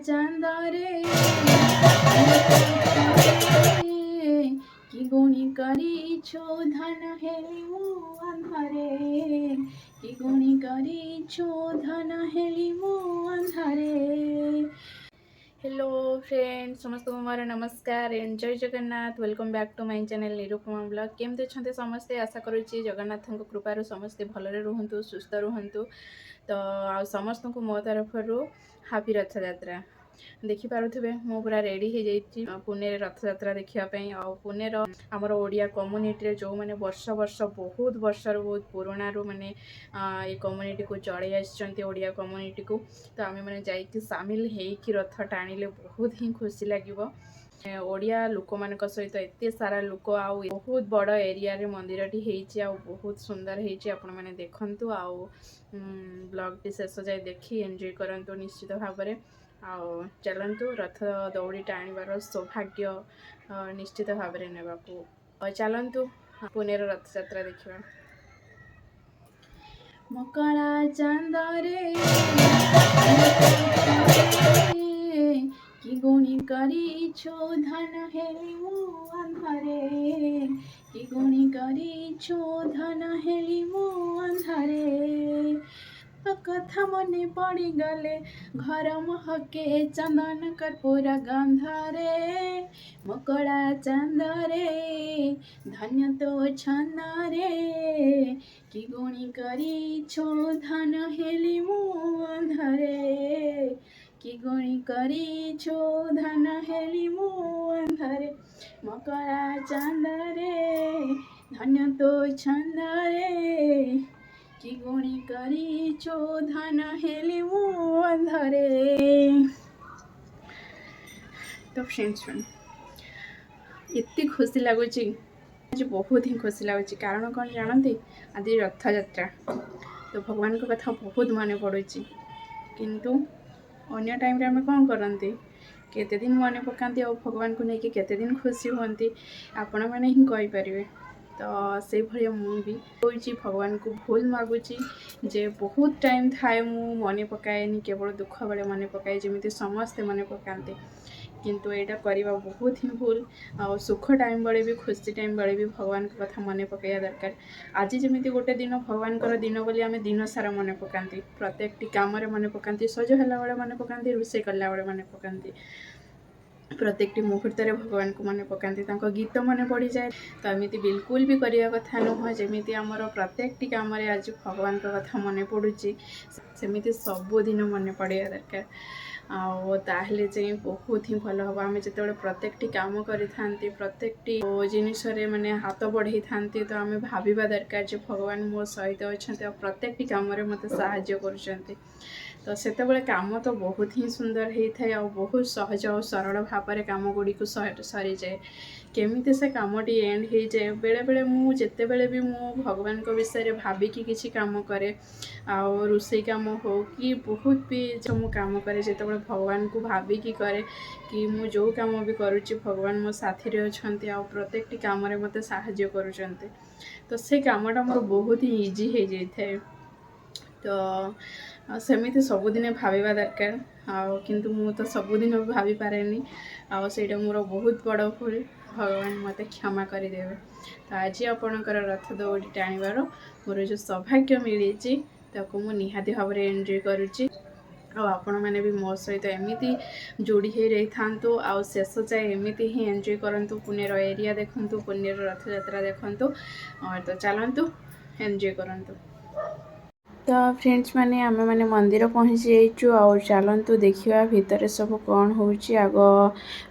ଚାନ୍ଦରେ କି ଗୁଣି କରିଛୁ ଧନ ହେଲି ମୁଁ ଅନ୍ଧାରେ, କି ଗୁଣି କରିଛୁ ଧନ ହେଲି ମୁଁ ଅନ୍ଧାରେ। हेलो फ्रेंड्स, समस्त मोर नमस्कार एंड जय Jagannath. Welcome back to my channel Nirupama blog. केमती अच्छे समस्ते? आशा करुच्ची जगन्नाथ कृपार समस्ते भलरे रुहंतु, सुस्थ रुहंतु। तो आ समस्त को मो तरफ हापी रथ यात्रा। देखिपे मु पूरा रेडी हो जाइए पुणे रथ यात्रा देखापी। पुणे आमर ओडिया कम्युनिटी जो मैंने वर्ष वर्ष बहुत वर्षर बहुत पुराणा माने ये कम्युनिटी को चढ़ी आसी ओडिया कम्युनिटी को। तो आम मैंने जाइए सामिल होकर रथ टाणिले बहुत ही खुशी लगे। ओडिया लोक मान सहित एत सारा लोक आउ बहुत बड़ एरिया रे मंदिर टी आ बहुत सुंदर आपण मैंने देखु। आउ ब्लॉग टी शेष जाए देखी एंजॉय करंतु निश्चित भाव में। चलतु रथ दौड़ी टाणिबार सौभाग्य निश्चित भाव में नेबाकू। चलतु पुणे रथ यात्रा देखा। मकड़ा चांदरे कि गुणी करिछु धन हेली मु अन्धारे, कि गुणी करिछु धन हेली मु अन्धारे। कथा मने पड़ी गले घर महके चंदन कर्पूर गंधरे। मकड़ा चांदरे धन्य तो छंदरे, कि गुणी करिछु धन हेली मु अन्धारे, कि गुणी करिछु धन हेली मु अन्धारे। मकड़ा चांदरे धन्य तो छंदरे, कि गुणी करिछु धन हेली मु अन्धारे। तो फ्रेंड्स एत खुशी लगुच, आज बहुत ही खुशी लगुच। कारण कौन जानते? आज रथ यात्रा। तो भगवान को कथा बहुत मन पड़ुची, किंतु अन्य टाइम रे आम कौन करते केते दिन मन पकाती और भगवान को लेकिन केते दिन खुशी हुंती आपण मैंने ही कहींपर। तो से भाया मुझे भगवान को भूल मागुची जे बहुत टाइम थाए मु मन पकाएनी, केवल दुख बेले मन पकाए जमी समस्ते मन पकाते, किंतु यहाँ करवा बहुत ही भूल। आ सुख टाइम बेले भी खुशी टाइम बेले भी भगवान को कथा मन पकाइया दरकार। आज जमी गोटे दिन भगवान दिन बोली आम दिन सारा मन पकाती, प्रत्येक काम मन पकाती, सज है बेले मन पकाती, रोषे कला बेले मन पकाती, प्रत्येक मुहूर्त भगवान को मन पकाती, गीत मन पड़ जाए। तो एमती बिल्कुल भी करने कथा नुह जमी आमर प्रत्येक काम आज भगवान का कथा मन पड़ुची, सेमती सबुदिन मन पड़ा दरकार। आले जाए बहुत ही भल हम। आम जो प्रत्येक काम करें प्रत्येक जिनस माने हाथ बढ़ई था, तो आम भाविबा दरकार जो भगवान मो सहित अच्छा प्रत्येक काम मत साहाय्य कर। तो से काम तो बहुत ही सुंदर होता है, बहुत सहज और सरल भाव में कम गुड़ी को सरी जाए। केमिति से कामटी एंड हो जाए बेले बेले मुझे बेले भी मु भगवान को विषय भाविकी किसी काम करे रोषे काम हो कि बहुत भी जो मु काम करे जो भगवान को भाविकी करे कि मु जो काम भी करुच्ची भगवान मो साथी रे अछंती आ प्रत्येक काम रे मते साहाय्य करूछंती। तो से कामटा मोर बहुत ही इजी हो जाए। तो सेमिति सबुदिने भाविबा दरकार किंतु मु तो सबुदिन भावी पारेनी सेटा मोर बहुत बड़ भूल। भगवान मते क्षमा करदेवे। तो आज आपणकर रथ दौड़ी टाणिबार मोर जो सौभाग्य मिली ताको मु निहाती भाव में एंजॉय करुच्ची। आपण मैंने भी मो सहित एमती जोड़ी हो रही था आउ शेष जाए एमती ही एंजॉय करूँ। पुणे एरिया देखु, पुणे रथ यात्रा देखु। तो चलतु एंजॉय करूँ। तो फ्रेंड्स माने आम मैंने मंदिर पहुँची जाइचु और चलतु देखा भितर सब कौन हो। आग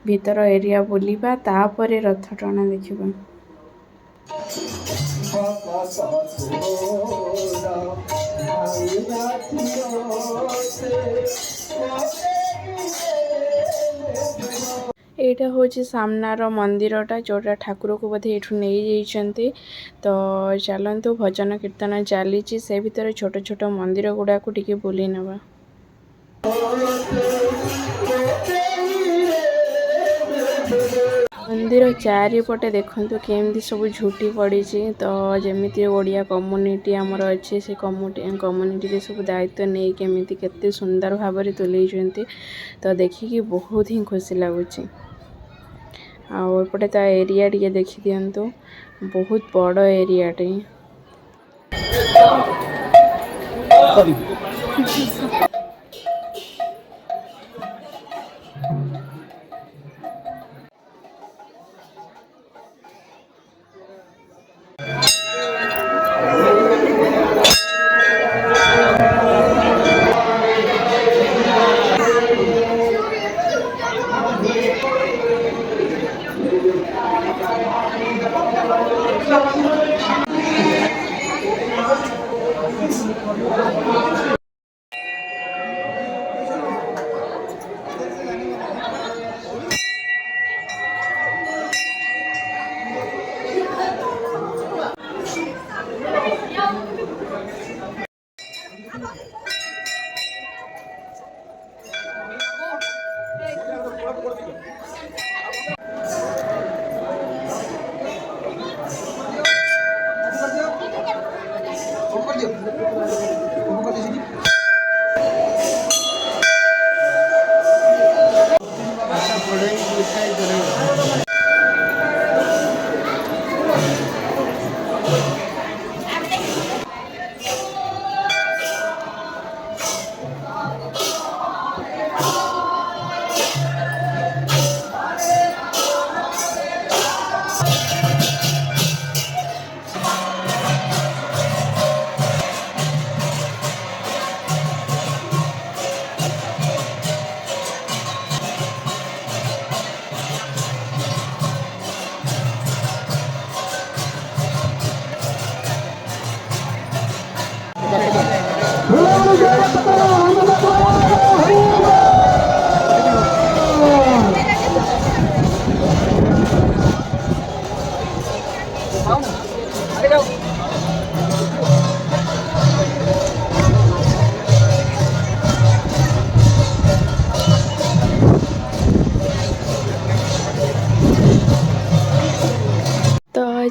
भीतर एरिया बुलवा तापर रथ टଣା देखा। एटा हूँ सामनार मंदिरटा जोटा ठाकुर को बोधे ये नहीं जाइए। तो चलतु भजन कीर्तन चली से भितर छोट छोट मंदिर गुड़ा को टिके बुली नवा। मंदिर चारिपटे देखु केमती सब झुटी पड़ी तो जमी ओडिया कम्युनिटी आमर अच्छे से कम्युनिटी सब दायित्व नहीं केमी केते सुंदर भाव में तुले तो देखिकी बहुत ही खुशी लगुच। आपटे ता एरिया टे देखी दिंतु बहुत बड़ एरियाटे।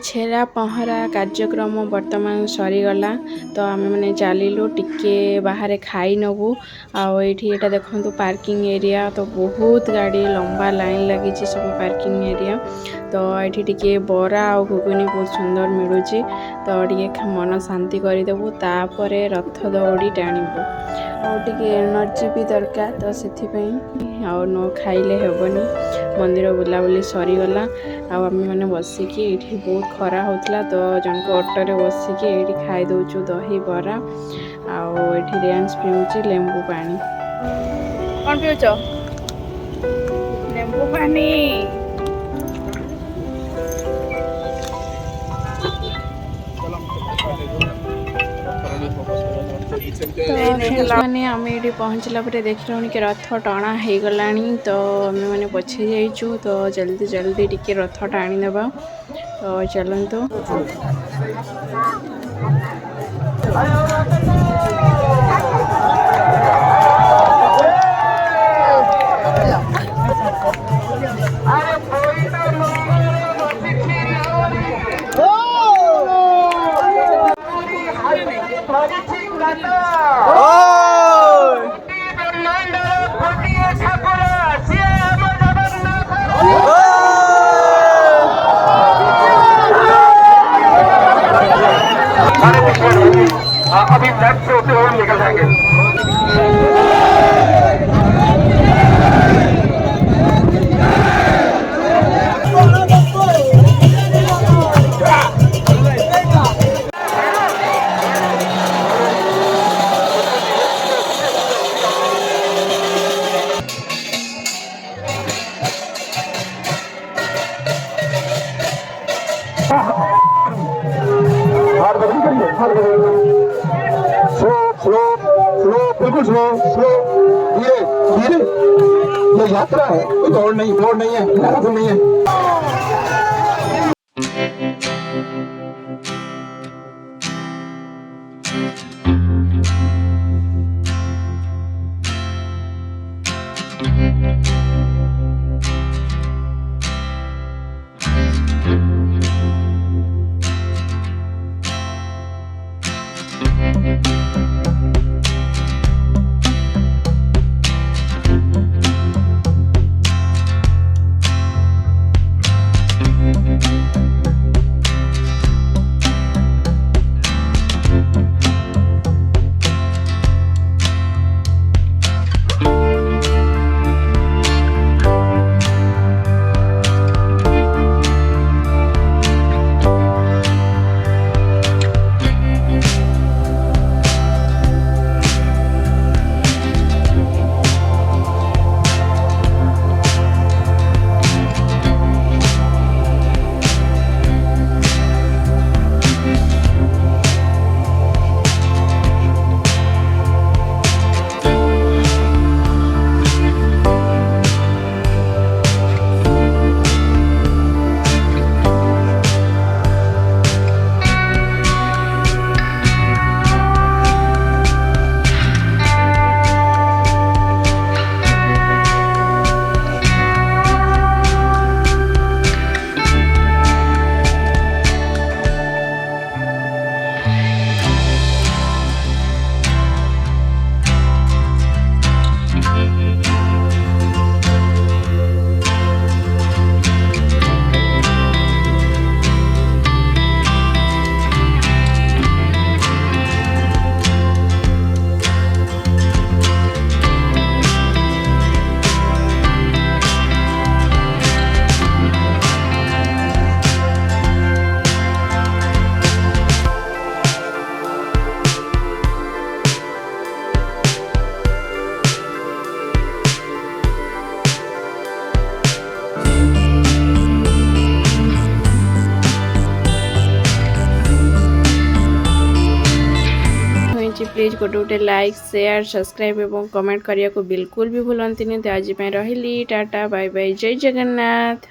छेरा पहरा कार्यक्रम वर्तमान सरीगला तो आम मैंने चलू टिके बाहर खाई नबू आईटा देखु पार्किंग एरिया तो बहुत गाड़ी लंबा लाइन लगी सब पार्किंग एरिया तो ये टिके बरा और घुगुनी बहुत सुंदर मिलूँ तो टे मन शांति करदेबू तापर रथ दौड़ी टाणबू टे एनर्जी भी दरकार तो से न खाइले हेबनी मंदिर बुलाबुली सरीगला आम मैंने बसिकी ये बहुत खरा होता तो जनक ऑटो बसिकी ये खाई दौचु दही बरा आठी रेंज पिऊँ लेंबू पानी कौन पिउच लेंबू पानी मैंने आम ये पहुँचला देखिलु कि रथ टणा हो गला तो आम मैंने पछे जाइचु तो जल्दी जल्दी टिके रथ टाणी देबा तो चलतु अभी लेफ्ट से होते हुए निकल जाएंगे। हाथ बदल करिए, हाथ बदल स्लो स्लो बिल्कुल स्लो स्लो धीरे धीरे। ये यात्रा है, कोई दौड़ नहीं है, मैराथन नहीं है। प्लीज गोटे गोटे लाइक शेयर सब्सक्राइब और कमेंट करने को बिल्कुल भी भूलती नहीं। तो आज रही टाटा बाय बाय जय जगन्नाथ।